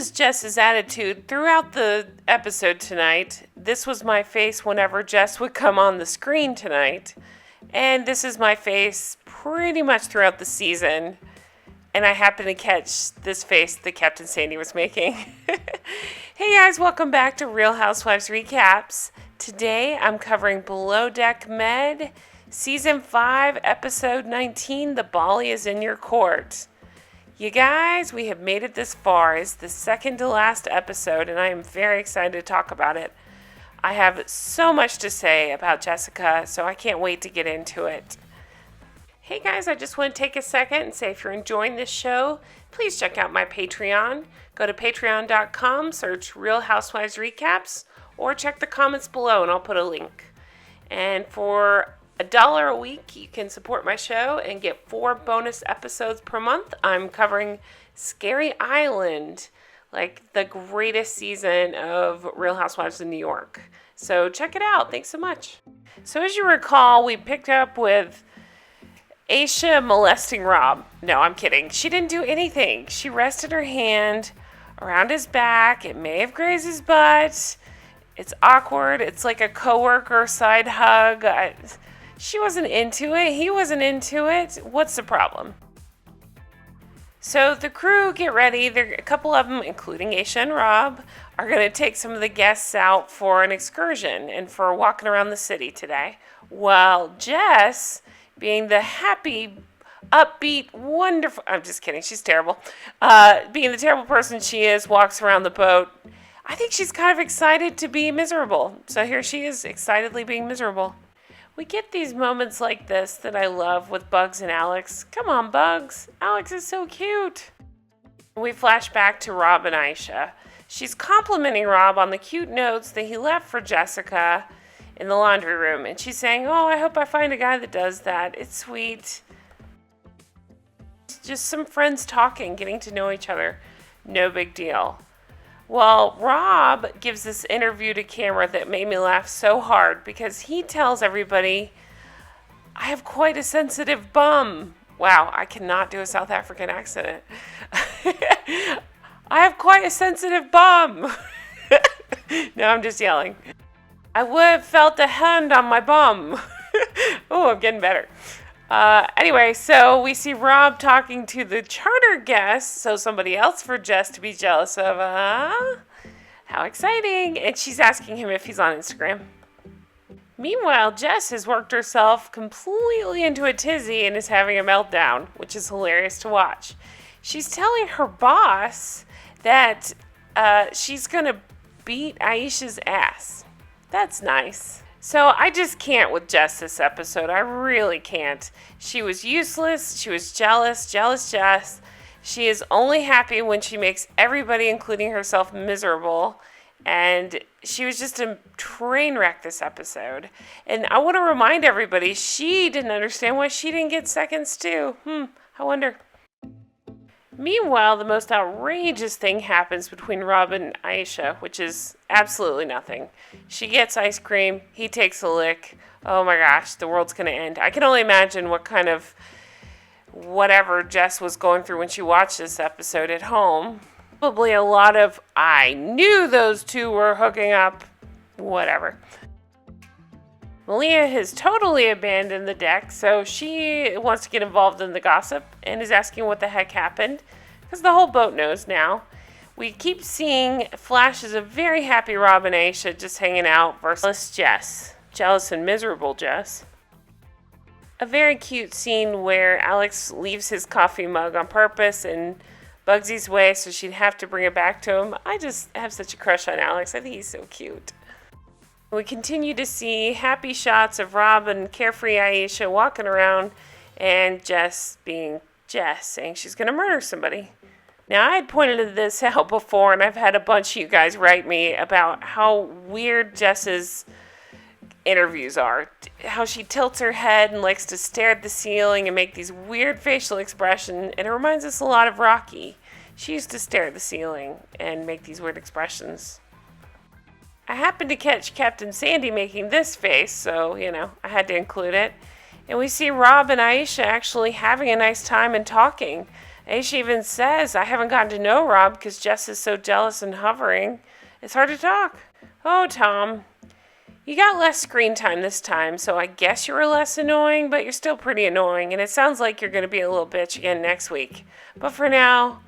is Jess's attitude throughout the episode tonight. This was my face whenever Jess would come on the screen tonight. And this is my face pretty much throughout the season. And I happened to catch this face that Captain Sandy was making. Hey guys, welcome back to Real Housewives Recaps. Today I'm covering Below Deck Med, Season 5, Episode 19, The Bali is in Your Court. You guys, we have made it this far. It's the second to last episode, and I am very excited to talk about it. I have so much to say about Jessica, so I can't wait to get into it. Hey guys, I just want to take a second and say if you're enjoying this show, please check out my Patreon. Go to patreon.com, search Real Housewives Recaps, or check the comments below and I'll put a link. And for $1 a week, you can support my show and get 4 bonus episodes per month. I'm covering Scary Island, like the greatest season of Real Housewives of New York. So check it out. Thanks so much. So as you recall, we picked up with Aisha molesting Rob. No, I'm kidding. She didn't do anything. She rested her hand around his back. It may have grazed his butt. It's awkward. It's like a coworker side hug. She wasn't into it. He wasn't into it. What's the problem? So the crew get ready. A couple of them, including Aisha and Rob, are going to take some of the guests out for an excursion and for walking around the city today. While Jess, being the happy, upbeat, wonderful... I'm just kidding. She's terrible. Being the terrible person she is, walks around the boat. I think she's kind of excited to be miserable. So here she is, excitedly being miserable. We get these moments like this that I love with Bugs and Alex. Come on, Bugs. Alex is so cute. We flash back to Rob and Aisha. She's complimenting Rob on the cute notes that he left for Jessica in the laundry room. And she's saying, oh, I hope I find a guy that does that. It's sweet. Just some friends talking, getting to know each other. No big deal. Well, Rob gives this interview to camera that made me laugh so hard because he tells everybody, I have quite a sensitive bum. Wow, I cannot do a South African accent. I have quite a sensitive bum. No, I'm just yelling. I would have felt a hand on my bum. Oh, I'm getting better. Anyway, so we see Rob talking to the charter guest, so somebody else for Jess to be jealous of. How exciting. And she's asking him if he's on Instagram. Meanwhile, Jess has worked herself completely into a tizzy and is having a meltdown, which is hilarious to watch. She's telling her boss that she's going to beat Aisha's ass. That's nice. So I just can't with Jess this episode. I really can't. She was useless. She was jealous Jess. She is only happy when she makes everybody, including herself, miserable. And she was just a train wreck this episode. And I want to remind everybody, she didn't understand why she didn't get seconds too. I wonder. Meanwhile, the most outrageous thing happens between Rob and Aisha, which is absolutely nothing. She gets ice cream, he takes a lick. Oh my gosh, the world's going to end. I can only imagine what kind of whatever Jess was going through when she watched this episode at home. Probably a lot of, I knew those two were hooking up, whatever. Malia has totally abandoned the deck, so she wants to get involved in the gossip and is asking what the heck happened, because the whole boat knows now. We keep seeing flashes of very happy Rob and Aisha just hanging out versus Jess. Jealous and miserable Jess. A very cute scene where Alex leaves his coffee mug on purpose in Bugsy's way so she'd have to bring it back to him. I just have such a crush on Alex. I think he's so cute. We continue to see happy shots of Rob and carefree Aisha walking around and Jess being Jess, saying she's going to murder somebody. Now, I had pointed this out before, and I've had a bunch of you guys write me about how weird Jess's interviews are. How she tilts her head and likes to stare at the ceiling and make these weird facial expressions, and it reminds us a lot of Rocky. She used to stare at the ceiling and make these weird expressions. I happened to catch Captain Sandy making this face, so, I had to include it. And we see Rob and Aisha actually having a nice time and talking. Aisha even says, I haven't gotten to know Rob because Jess is so jealous and hovering. It's hard to talk. Oh, Tom, you got less screen time this time, so I guess you were less annoying, but you're still pretty annoying, and it sounds like you're going to be a little bitch again next week. But for now,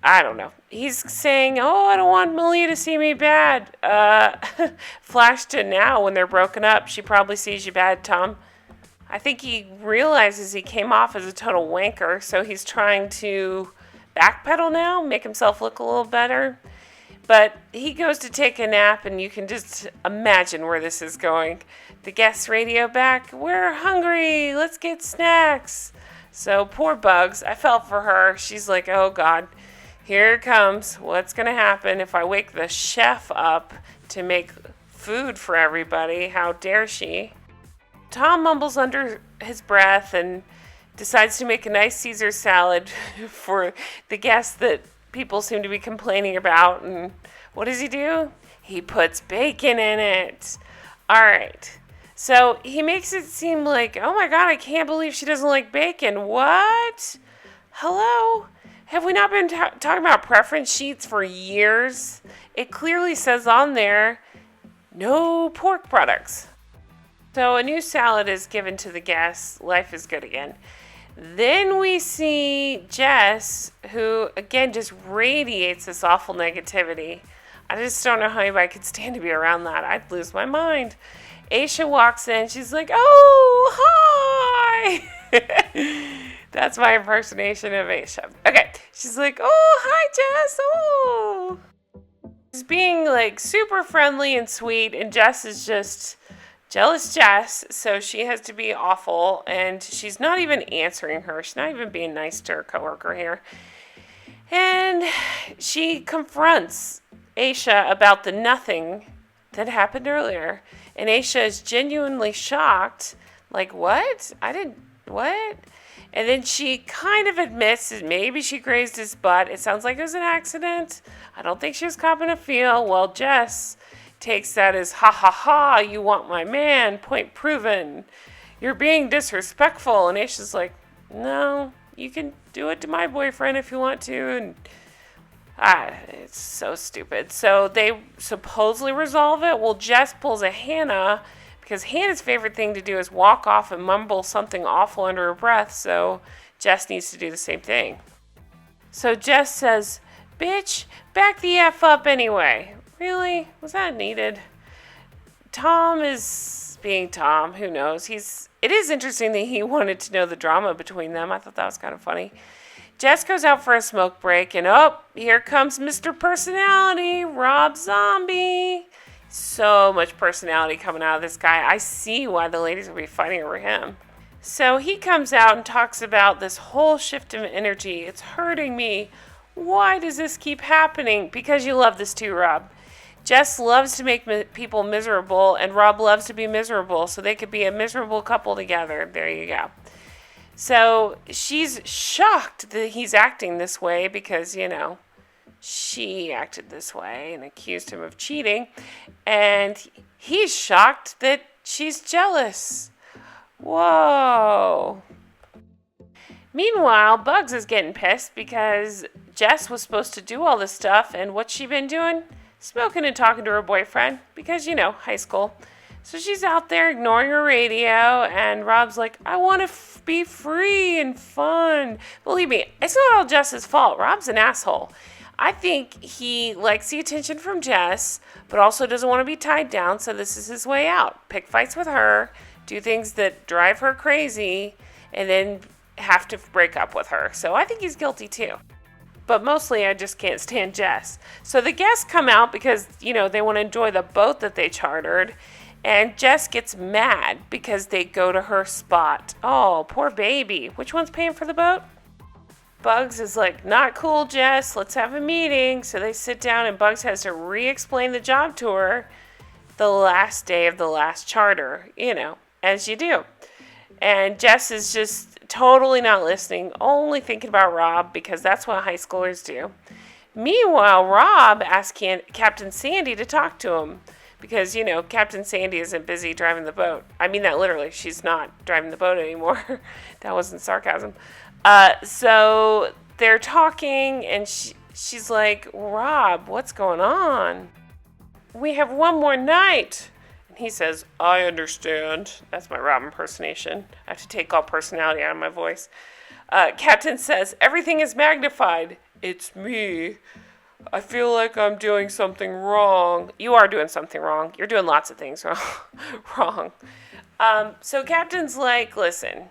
I don't know. He's saying, oh, I don't want Malia to see me bad. Flash to now when they're broken up. She probably sees you bad, Tom. I think he realizes he came off as a total wanker, so he's trying to backpedal now, make himself look a little better. But he goes to take a nap, and you can just imagine where this is going. The guests radio back, we're hungry, let's get snacks. So poor Bugs, I felt for her. She's like, oh God, here it comes. What's going to happen if I wake the chef up to make food for everybody? How dare she? Tom mumbles under his breath and decides to make a nice Caesar salad for the guests that people seem to be complaining about. And what does he do? He puts bacon in it. All right. So he makes it seem like, oh my God, I can't believe she doesn't like bacon. What? Hello? Have we not been talking about preference sheets for years? It clearly says on there, no pork products. So a new salad is given to the guests. Life is good again. Then we see Jess, who, again, just radiates this awful negativity. I just don't know how anybody could stand to be around that. I'd lose my mind. Aisha walks in. She's like, oh, hi. That's my impersonation of Aisha. Okay. She's like, oh, hi, Jess. Oh. She's being, like, super friendly and sweet, and Jess is just jealous Jess, so she has to be awful, and she's not even answering her. She's not even being nice to her coworker here. And she confronts Aisha about the nothing that happened earlier. And Aisha is genuinely shocked. Like, what? What? And then she kind of admits that maybe she grazed his butt. It sounds like it was an accident. I don't think she was copping a feel. Well, Jess takes that as, ha ha ha, you want my man, point proven. You're being disrespectful. And Aisha's like, no, you can do it to my boyfriend if you want to. And it's so stupid. So they supposedly resolve it. Well, Jess pulls a Hannah, because Hannah's favorite thing to do is walk off and mumble something awful under her breath. So Jess needs to do the same thing. So Jess says, bitch, back the F up anyway. Really? Was that needed? Tom is being Tom. Who knows? It is interesting that he wanted to know the drama between them. I thought that was kind of funny. Jess goes out for a smoke break, and here comes Mr. Personality, Rob Zombie. So much personality coming out of this guy. I see why the ladies will be fighting over him. So he comes out and talks about this whole shift of energy. It's hurting me. Why does this keep happening? Because you love this too, Rob. Jess loves to make people miserable, and Rob loves to be miserable, so they could be a miserable couple together. There you go. So she's shocked that he's acting this way because, she acted this way and accused him of cheating. And he's shocked that she's jealous. Whoa. Meanwhile, Bugs is getting pissed because Jess was supposed to do all this stuff, and what's she been doing? Smoking and talking to her boyfriend because, high school. So she's out there ignoring her radio, and Rob's like, I want to be free and fun. Believe me, it's not all Jess's fault. Rob's an asshole. I think he likes the attention from Jess, but also doesn't want to be tied down, so this is his way out. Pick fights with her, do things that drive her crazy, and then have to break up with her. So I think he's guilty too. But mostly I just can't stand Jess. So the guests come out because, they want to enjoy the boat that they chartered. And Jess gets mad because they go to her spot. Oh, poor baby. Which one's paying for the boat? Bugs is like, not cool, Jess. Let's have a meeting. So they sit down and Bugs has to re-explain the job to her the last day of the last charter, as you do. And Jess is just totally not listening, only thinking about Rob because that's what high schoolers do. Meanwhile, Rob asks Captain Sandy to talk to him because, Captain Sandy isn't busy driving the boat. I mean that literally. She's not driving the boat anymore. That wasn't sarcasm. So they're talking, and she's like, Rob, what's going on? We have one more night. And he says, I understand. That's my Rob impersonation. I have to take all personality out of my voice. Captain says, everything is magnified. It's me. I feel like I'm doing something wrong. You are doing something wrong. You're doing lots of things wrong. So Captain's like, listen,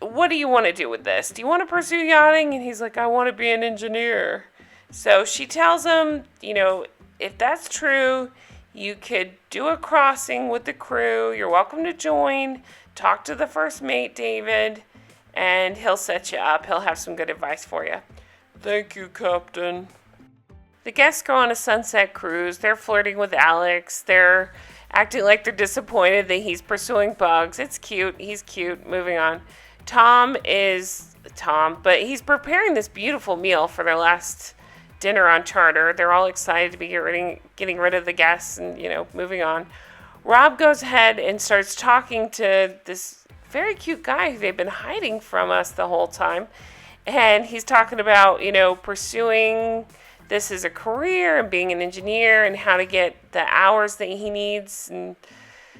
what do you want to do with this? Do you want to pursue yachting? And he's like, I want to be an engineer. So she tells him, if that's true, you could do a crossing with the crew. You're welcome to join. Talk to the first mate, David, and he'll set you up. He'll have some good advice for you. Thank you, Captain. The guests go on a sunset cruise. They're flirting with Alex. They're acting like they're disappointed that he's pursuing Bugs. It's cute. He's cute. Moving on. Tom, but he's preparing this beautiful meal for their last dinner on charter. They're all excited to be getting rid of the guests and, moving on. Rob goes ahead and starts talking to this very cute guy who they've been hiding from us the whole time. And he's talking about, pursuing this as a career and being an engineer and how to get the hours that he needs. And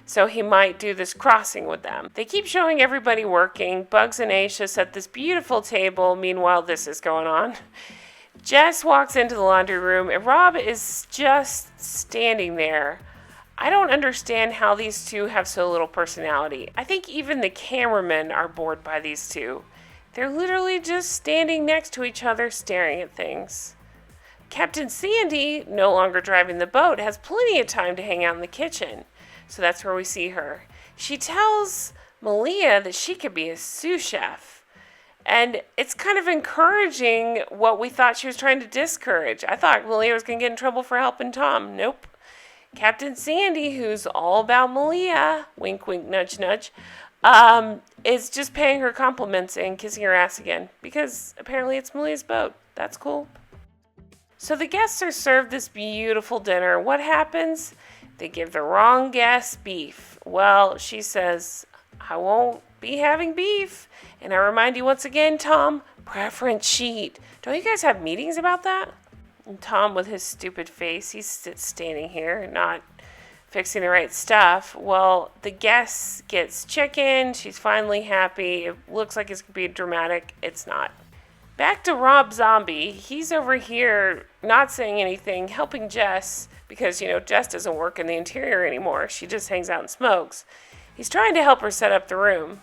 so he might do this crossing with them. They keep showing everybody working. Bugs and Aisha set this beautiful table. Meanwhile, this is going on. Jess walks into the laundry room, and Rob is just standing there. I don't understand how these two have so little personality. I think even the cameramen are bored by these two. They're literally just standing next to each other, staring at things. Captain Sandy, no longer driving the boat, has plenty of time to hang out in the kitchen. So that's where we see her. She tells Malia that she could be a sous chef. And it's kind of encouraging what we thought she was trying to discourage. I thought Malia was going to get in trouble for helping Tom. Nope. Captain Sandy, who's all about Malia, wink, wink, nudge, nudge, is just paying her compliments and kissing her ass again. Because apparently it's Malia's boat. That's cool. So the guests are served this beautiful dinner. What happens? They give the wrong guest beef. Well, she says, I won't be having beef. And I remind you once again, Tom, preference sheet. Don't you guys have meetings about that? And Tom, with his stupid face, he's standing here, not fixing the right stuff. Well, the guest gets chicken. She's finally happy. It looks like it's going to be dramatic. It's not. Back to Rob Zombie. He's over here not saying anything, helping Jess, because, Jess doesn't work in the interior anymore. She just hangs out and smokes. He's trying to help her set up the room.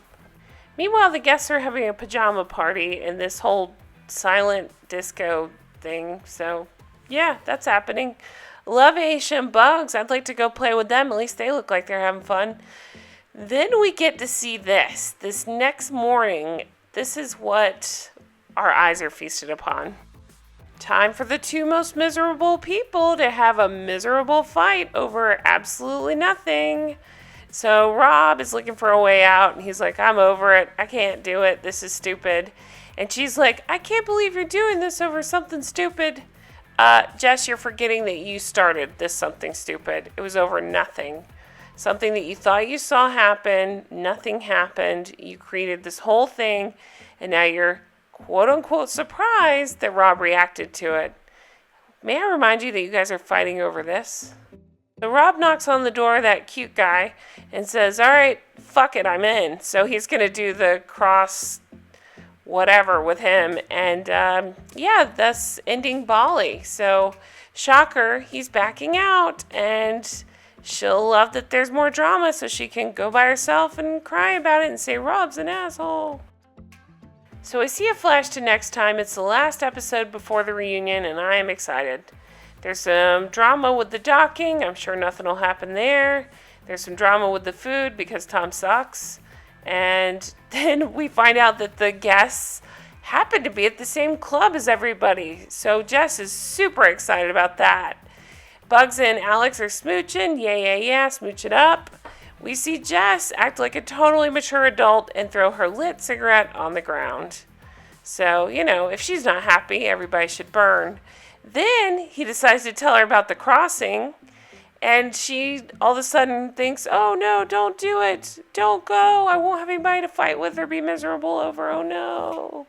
Meanwhile, the guests are having a pajama party in this whole silent disco thing. So, yeah, that's happening. Love Aisha and Bugs. I'd like to go play with them. At least they look like they're having fun. Then we get to see this. This next morning, this is what our eyes are feasted upon. Time for the two most miserable people to have a miserable fight over absolutely nothing. So Rob is looking for a way out, and he's like, I'm over it. I can't do it. This is stupid. And she's like, I can't believe you're doing this over something stupid. Jess, you're forgetting that you started this something stupid. It was over nothing. Something that you thought you saw happen. Nothing happened. You created this whole thing, and now you're quote-unquote surprised that Rob reacted to it. May I remind you that you guys are fighting over this? So Rob knocks on the door, that cute guy, and says, all right, fuck it, I'm in. So he's going to do the cross whatever with him. And thus ending Bali. So shocker, he's backing out. And she'll love that there's more drama so she can go by herself and cry about it and say, Rob's an asshole. So I see a flash to next time. It's the last episode before the reunion, and I am excited. There's some drama with the docking. I'm sure nothing will happen there. There's some drama with the food because Tom sucks. And then we find out that the guests happen to be at the same club as everybody. So Jess is super excited about that. Bugs and Alex are smooching. Yeah, smooch it up. We see Jess act like a totally mature adult and throw her lit cigarette on the ground. So, if she's not happy, everybody should burn. Then he decides to tell her about the crossing, and she all of a sudden thinks, oh no, don't do it. Don't go. I won't have anybody to fight with or be miserable over. Oh no.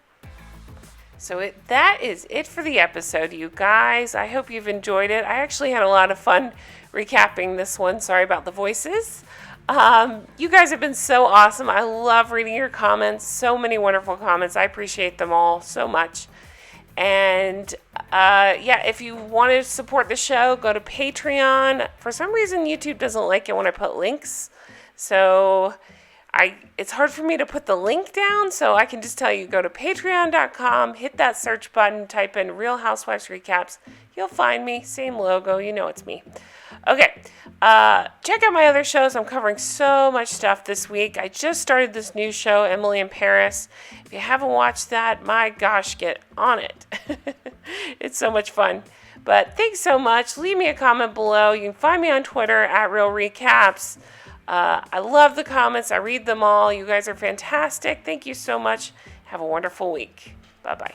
That is it for the episode, you guys. I hope you've enjoyed it. I actually had a lot of fun recapping this one. Sorry about the voices. You guys have been so awesome. I love reading your comments. So many wonderful comments. I appreciate them all so much. And if you want to support the show, go to Patreon. For some reason, YouTube doesn't like it when I put links. So it's hard for me to put the link down, so I can just tell you, go to patreon.com, hit that search button, type in Real Housewives Recaps. You'll find me. Same logo. You know it's me. Okay. Check out my other shows. I'm covering so much stuff this week. I just started this new show, Emily in Paris. If you haven't watched that, my gosh, get on it. It's so much fun. But thanks so much. Leave me a comment below. You can find me on Twitter at Real Recaps. I love the comments. I read them all. You guys are fantastic. Thank you so much. Have a wonderful week. Bye-bye.